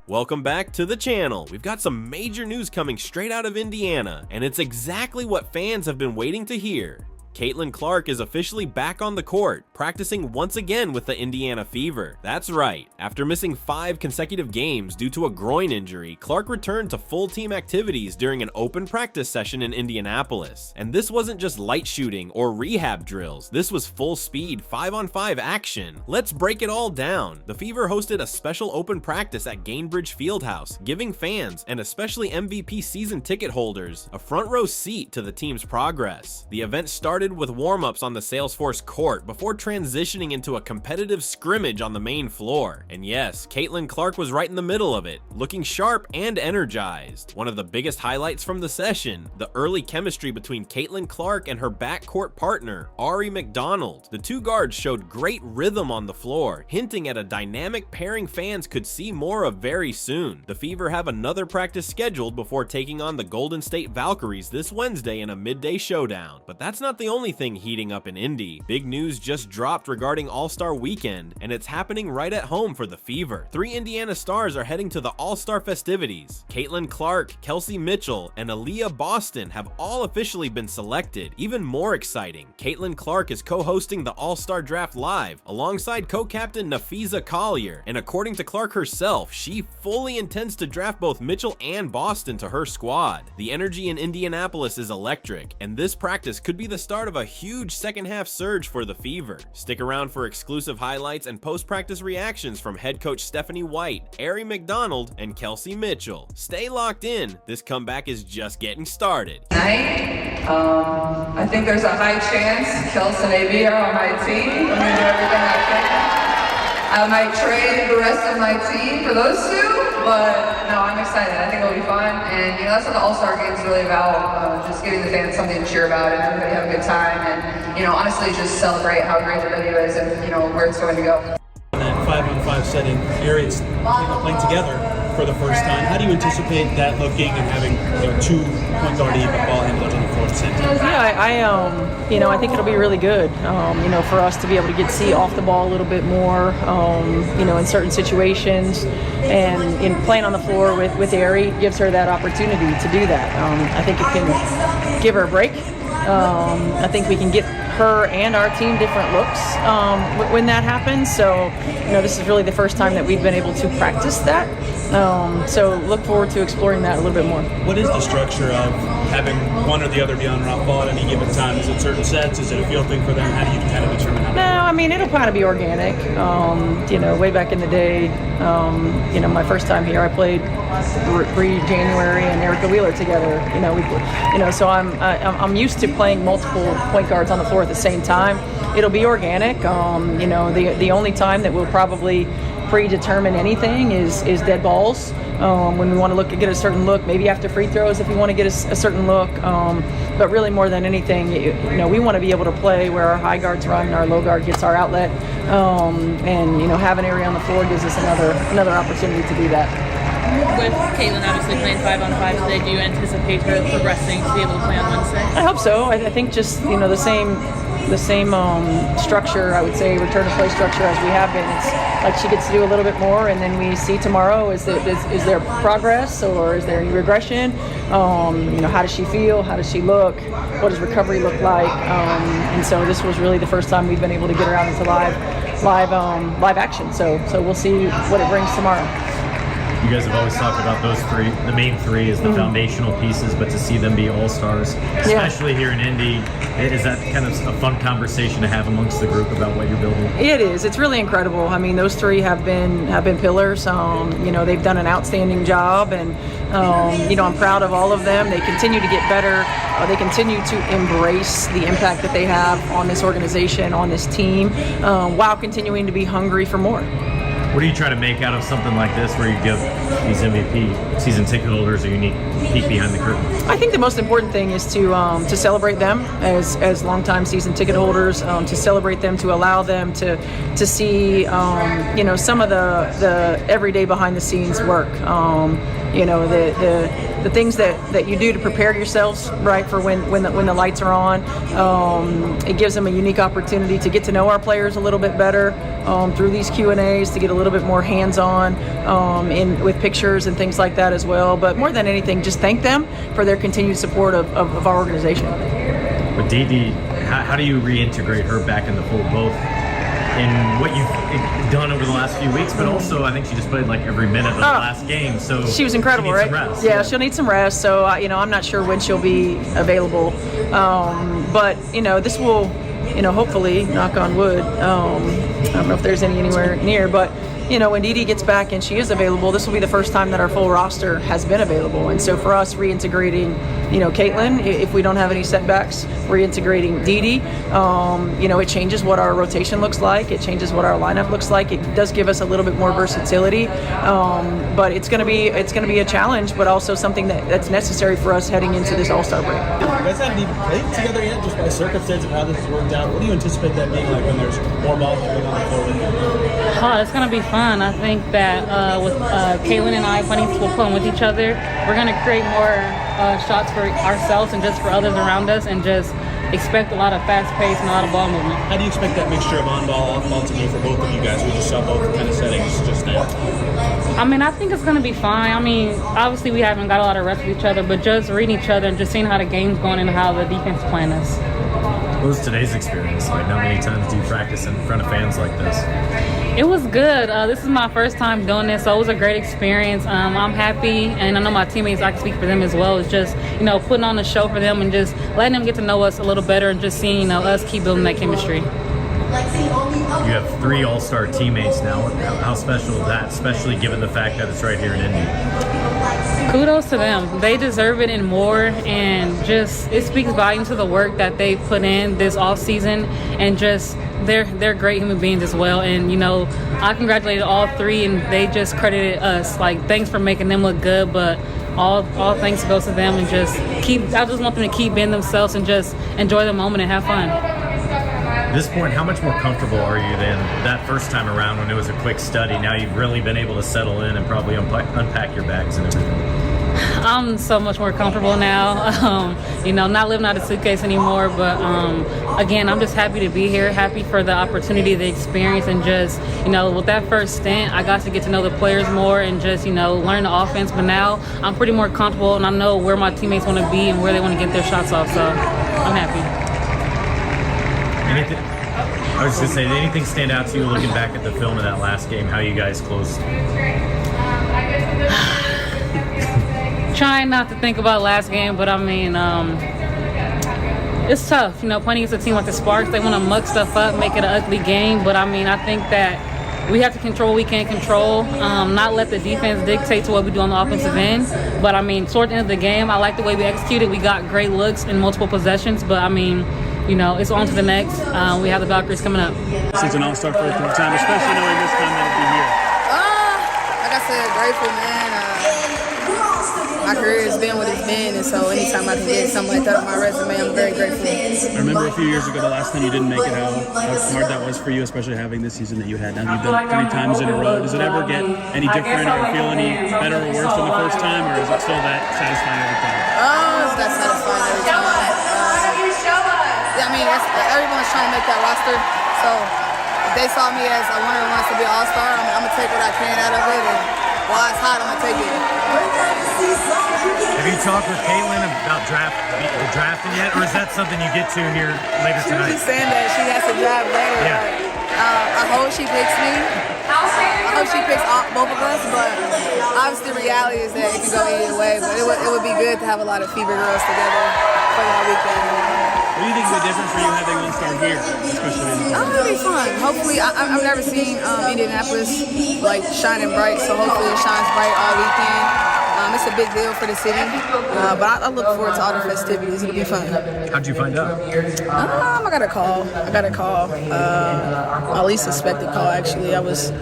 Welcome back to the channel. We've got some major news coming straight out of Indiana, and it's exactly what fans have been waiting to hear. Caitlin Clark is officially back on the court, practicing once again with the Indiana Fever. That's right, after missing 5 consecutive games due to a groin injury, Clark returned to full team activities during an open practice session in Indianapolis. And this wasn't just light shooting or rehab drills, this was full speed 5-on-5 action. Let's break it all down. The Fever hosted a special open practice at Gainbridge Fieldhouse, giving fans, and especially MVP season ticket holders, a front row seat to the team's progress. The event started with warm-ups on the Salesforce court before transitioning into a competitive scrimmage on the main floor. And yes, Caitlin Clark was right in the middle of it, looking sharp and energized. One of the biggest highlights from the session, the early chemistry between Caitlin Clark and her backcourt partner, Aari McDonald. The two guards showed great rhythm on the floor, hinting at a dynamic pairing fans could see more of very soon. The Fever have another practice scheduled before taking on the Golden State Valkyries this Wednesday in a midday showdown. But that's not the only thing heating up in Indy. Big news just dropped regarding All-Star Weekend, and it's happening right at home for the Fever. 3 Indiana stars are heading to the All-Star festivities. Caitlin Clark, Kelsey Mitchell, and Aaliyah Boston have all officially been selected. Even more exciting, Caitlin Clark is co-hosting the All-Star Draft Live alongside co-captain Nafiza Collier, and according to Clark herself, she fully intends to draft both Mitchell and Boston to her squad. The energy in Indianapolis is electric, and this practice could be the start of a huge second-half surge for the Fever. Stick around for exclusive highlights and post-practice reactions from head coach Stephanie White, Aari McDonald, and Kelsey Mitchell. Stay locked in, this comeback is just getting started. I think there's a high chance Kelsey and AB are on my team. I'm gonna do everything I can. I might trade the rest of my team for those two, but no, I'm excited. I think it'll be fun, and that's what the All-Star Game is really about, just giving the fans something to cheer about and everybody have a good time, and honestly just celebrate how great the venue is and where it's going to go. In that 5-on-5 setting, Aari's playing together for the first time. How do you anticipate that looking and having 2 point guard ball handlers on the floor at the same time? Yeah, I think it'll be really good. For us to be able to see off the ball a little bit more, in certain situations, and in playing on the floor with Aari gives her that opportunity to do that. I think it can give her a break. I think we can get her and our team different looks when that happens. So, this is really the first time that we've been able to practice that. So look forward to exploring that a little bit more. What is the structure of having one or the other be on and off ball at any given time? Is it certain sets? Is it a feel thing for them? How do you kind of determine how? No, it'll kind of be organic. Way back in the day, my first time here, I played Bree January and Erica Wheeler together. So I'm used to playing multiple point guards on the floor at the same time. It'll be organic. The only time that we'll probably predetermine anything is dead balls, when we want to get a certain look, maybe after free throws if we want to get a certain look, but really more than anything, we want to be able to play where our high guards run and our low guard gets our outlet, and having Aari on the floor gives us another opportunity to do that. With Caitlin obviously playing 5-on-5 today, do you anticipate her progressing to be able to play on Wednesday? I hope so. I think just the same structure, I would say, return to play structure as we have been. It's like she gets to do a little bit more, and then we see tomorrow is there progress or is there any regression? How does she feel? How does she look? What does recovery look like? And so this was really the first time we've been able to get her out into live action. So we'll see what it brings tomorrow. You guys have always talked about those 3, the main 3 as the foundational pieces, but to see them be all-stars, especially here in Indy, is that kind of a fun conversation to have amongst the group about what you're building? It is. It's really incredible. Those 3 have been pillars. They've done an outstanding job, and I'm proud of all of them. They continue to get better. They continue to embrace the impact that they have on this organization, on this team, while continuing to be hungry for more. What do you try to make out of something like this where you give these MVP season ticket holders a unique peek behind the curtain? I think the most important thing is to celebrate them as longtime season ticket holders, to celebrate them, to allow them to see some of the everyday behind the scenes work. You know, the things that you do to prepare yourselves, right, for when the lights are on. It gives them a unique opportunity to get to know our players a little bit better through these Q&As, to get a little bit more hands-on with pictures and things like that as well. But more than anything, just thank them for their continued support of our organization. With Dee, how do you reintegrate her back in the fold, both in what you've done over the last few weeks, but also I think she just played like every minute of the last game, so she was incredible, right? Rest. Yeah, she'll need some rest. So I'm not sure when she'll be available, but this will, hopefully, knock on wood. I don't know if there's anywhere near, but when Dee gets back and she is available, this will be the first time that our full roster has been available. And so for us, reintegrating, Caitlin, if we don't have any setbacks, reintegrating Dee, it changes what our rotation looks like. It changes what our lineup looks like. It does give us a little bit more versatility, but it's going to be a challenge, but also something that's necessary for us heading into this All-Star break. You guys haven't even played together yet, just by circumstance of how this has worked out. What do you anticipate that being like when there's more ball coming on the floor with you? It's going to be fun. I think that with Caitlin and I playing with each other, we're going to create more shots for ourselves and just for others around us, and just expect a lot of fast pace and a lot of ball movement. How do you expect that mixture of on-ball, off-ball to be for both of you guys? We just saw both kind of settings just now. I think it's going to be fine. Obviously we haven't got a lot of rest with each other, but just reading each other and just seeing how the game's going and how the defense is playing us. What was today's experience like? How many times do you practice in front of fans like this? It was good. This is my first time doing this, so it was a great experience. I'm happy, and I know my teammates, I can speak for them as well. It's just, putting on a show for them and just letting them get to know us a little better and just seeing, us keep building that chemistry. You have 3 All-Star teammates now. How special is that, especially given the fact that it's right here in Indy? Kudos to them. They deserve it and more, and just it speaks volumes to the work that they put in this off season, and just they're great human beings as well. And I congratulated all 3, and they just credited us. Like, thanks for making them look good, but all thanks goes to them, and I just want them to keep being themselves and just enjoy the moment and have fun. At this point, how much more comfortable are you than that first time around when it was a quick study? Now you've really been able to settle in and probably unpack your bags and everything. I'm so much more comfortable now. Not living out of a suitcase anymore. But again, I'm just happy to be here. Happy for the opportunity, the experience, and just with that first stint, I got to get to know the players more and just learn the offense. But now I'm pretty more comfortable, and I know where my teammates want to be and where they want to get their shots off. So I'm happy. I was just saying, did anything stand out to you looking back at the film of that last game, how you guys closed? Trying not to think about last game, but it's tough. Playing against a team like the Sparks, they want to muck stuff up, make it an ugly game. But I think that we have to control what we can't control, not let the defense dictate to what we do on the offensive end. But toward the end of the game, I like the way we executed. We got great looks in multiple possessions, but it's on to the next. We have the Valkyries coming up. Since an All-Star for the third time, especially knowing this time that it'll be here. Like I said, grateful, man. My career has been what it's been, and so anytime I can get something like that on my resume, I'm very grateful. I remember a few years ago, the last time you didn't make it, how hard that was for you, especially having this season that you had. Now you've done it 3 times in a row. Does it ever get any different or feel any better or worse than the first time, or is it still that satisfying every time? It's that satisfying every time. Everyone's trying to make that roster, so if they saw me as a winner who wants to be an All-Star, I'm going to take what I can out of it, and while it's hot, I'm going to take it. Have you talked with Caitlin about drafting yet, or is that something you get to here later tonight? She was just saying that she has to draft later. Yeah. I hope she picks me. I hope she picks both of us, but obviously the reality is that it can go either way. But it would be good to have a lot of fever girls together for that weekend. What do you think is the difference for you having All-Star here, especially? It'll be fun. Hopefully, I've never seen Indianapolis shining bright, so hopefully it shines bright all weekend. It's a big deal for the city, but I look forward to all the festivities. It'll be fun. How'd you find out? I got a call. My least suspected call, actually. I was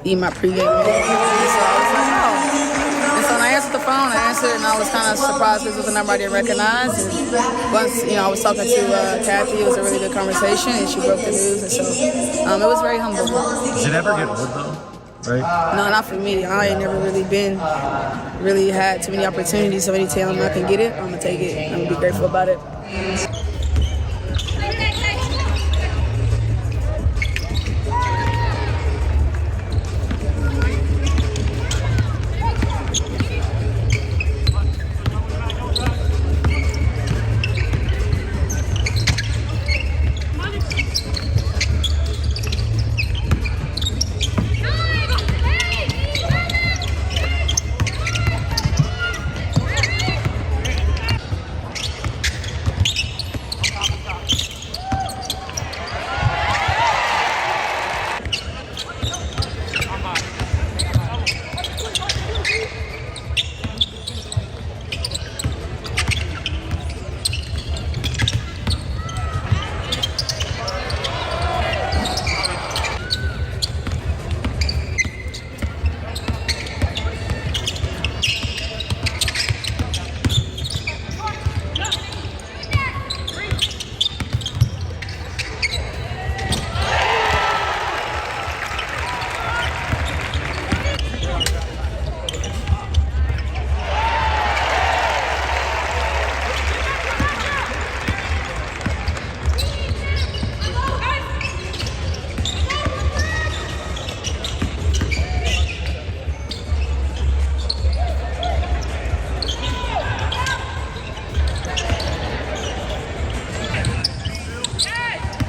eating my pregame meal, so I was like, oh. And so when I answered the phone, and I was kind of surprised this was a number I didn't recognize. And once, I was talking to Kathy, it was a really good conversation, and she broke the news, and so it was very humbling. Does it ever get old, though? right? No, not for me. I ain't never really had too many opportunities. So anytime I can get it, I'm gonna take it. I'm gonna be grateful about it.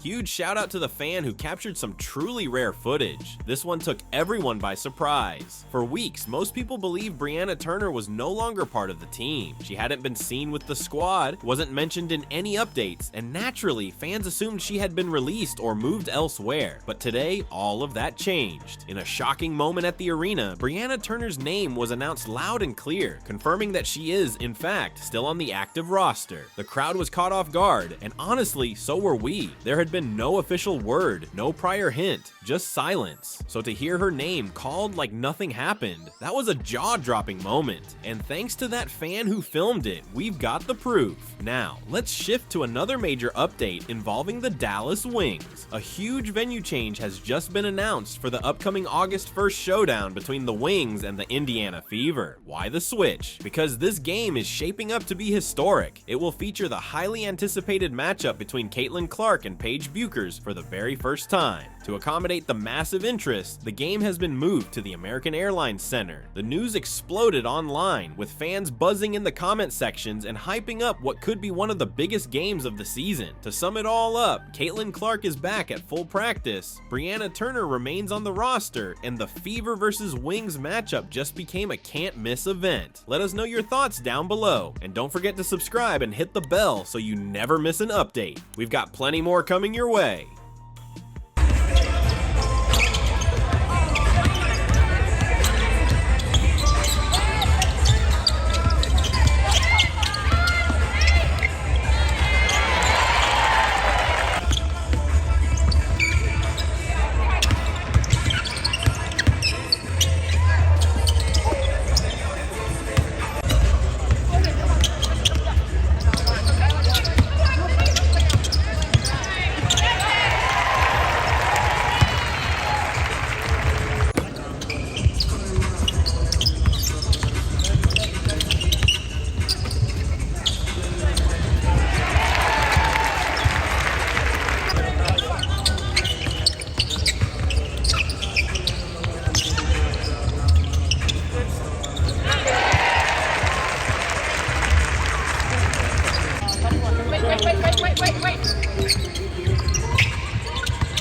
Huge shout out to the fan who captured some truly rare footage. This one took everyone by surprise. For weeks, most people believed Brianna Turner was no longer part of the team. She hadn't been seen with the squad, wasn't mentioned in any updates, and naturally, fans assumed she had been released or moved elsewhere. But today, all of that changed. In a shocking moment at the arena, Brianna Turner's name was announced loud and clear, confirming that she is, in fact, still on the active roster. The crowd was caught off guard, and honestly, so were we. There had been no official word, no prior hint, just silence. So to hear her name called like nothing happened, that was a jaw-dropping moment. And thanks to that fan who filmed it, we've got the proof. Now, let's shift to another major update involving the Dallas Wings. A huge venue change has just been announced for the upcoming August 1st showdown between the Wings and the Indiana Fever. Why the switch? Because this game is shaping up to be historic. It will feature the highly anticipated matchup between Caitlin Clark and Paige Buchers for the very first time. To accommodate the massive interest, the game has been moved to the American Airlines Center. The news exploded online, with fans buzzing in the comment sections and hyping up what could be one of the biggest games of the season. To sum it all up, Caitlin Clark is back at full practice, Brianna Turner remains on the roster, and the Fever vs. Wings matchup just became a can't-miss event. Let us know your thoughts down below, and don't forget to subscribe and hit the bell so you never miss an update. We've got plenty more coming your way.